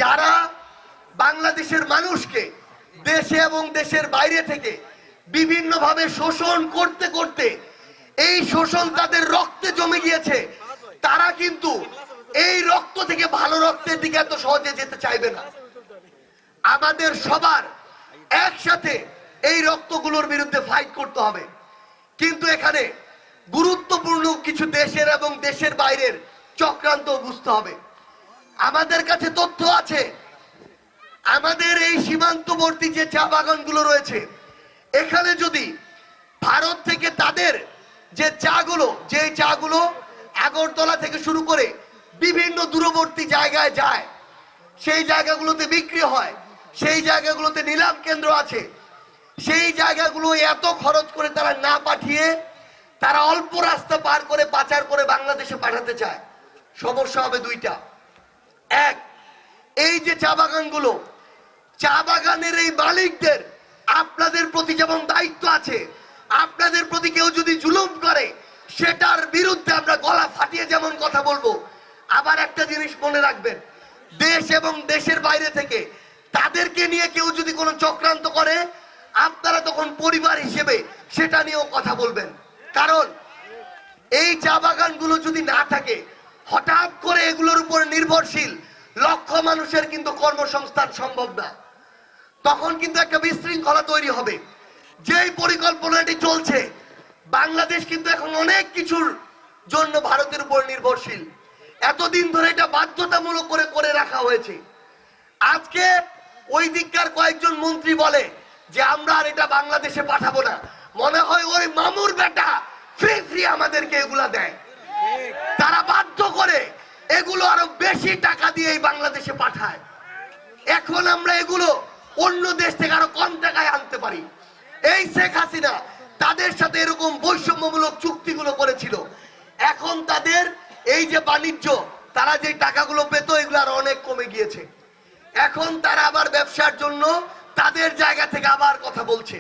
যারা বাংলাদেশের মানুষকে দেশে এবং দেশের বাইরে থেকে বিভিন্নভাবে শোষণ করতে করতে এই শোষণ তাদের রক্তে জমে গিয়েছে, তারা কিন্তু এই রক্ত থেকে ভালো রক্তের দিকে এত সহজে যেতে চাইবে না। আমাদের সবার একসাথে এই রক্তগুলোর বিরুদ্ধে ফাইট করতে হবে। কিন্তু এখানে গুরুত্বপূর্ণ কিছু দেশের এবং দেশের বাইরের চক্রান্ত বুঝতে হবে। আমাদের কাছে তথ্য আছে, আমাদের এই সীমান্তবর্তী যে চা বাগানগুলো রয়েছে, এখানে যদি ভারত থেকে তাদের যে চাগুলো আগরতলা থেকে শুরু করে বিভিন্ন দূরবর্তী জায়গায় যায়, সেই জায়গাগুলোতে বিক্রি হয়, সেই জায়গাগুলোতে নিলাম কেন্দ্র আছে, সেই জায়গাগুলো এত খরচ করে তারা না পাঠিয়ে তারা অল্প রাস্তা পার করে পাচার করে বাংলাদেশে পাঠাতে চায়। সমস্যা হবে দুইটা। এক, এই যে চা বাগানগুলো, চা বাগানের এই মালিকদের আপনাদের প্রতি যেমন দায়িত্ব আছে, আপনাদের প্রতি কেউ যদি জুলুম করে সেটার বিরুদ্ধে আমরা গলা ফাটিয়ে যেমন কথা বলবো, আবার একটা জিনিস মনে রাখবেন, দেশ এবং দেশের বাইরে থেকে তাদেরকে নিয়ে কেউ যদি কোনো চক্রান্ত করে, আপনারা তখন পরিবার হিসেবে সেটা নিয়েও কথা বলবেন। কারণ এই চা বাগানগুলো যদি না থাকে, হঠাৎ করে এগুলোর উপর নির্ভরশীল লক্ষ মানুষের কিন্তু কর্মসংস্থান সম্ভব না। তখন কিন্তু একটা বিশৃঙ্খলা তৈরি হবে। যেই পরিকল্পনাটি চলছে, বাংলাদেশ কিন্তু এখন অনেক কিছুর জন্য ভারতের উপর নির্ভরশীল। এতদিন ধরে এটা বাধ্যতামূলক করে রাখা হয়েছে। আজকে ওই দিককার কয়েকজন মন্ত্রী বলে যে আমরা আর এটা বাংলাদেশে পাঠাবো না। মনে হয় ওই মামুর বেটা ফ্রি আমাদেরকে এগুলা দেয়, তারা বাধ্য করে এগুলো আরো বেশি টাকা দিয়ে বাংলাদেশে পাঠায়। এখন আমরা এগুলো অন্য দেশ থেকে আরো কম টাকায় আনতে পারি। এই শেখ হাসিনা তাদের সাথে এরকম বৈষম্যমূলক চুক্তিগুলো করেছিল। এখন তাদের এই যে বাণিজ্য, তারা যে টাকাগুলো পেত এগুলো আর অনেক কমে গিয়েছে। এখন তারা আবার ব্যবসার জন্য তাদের জায়গা থেকে আবার কথা বলছে।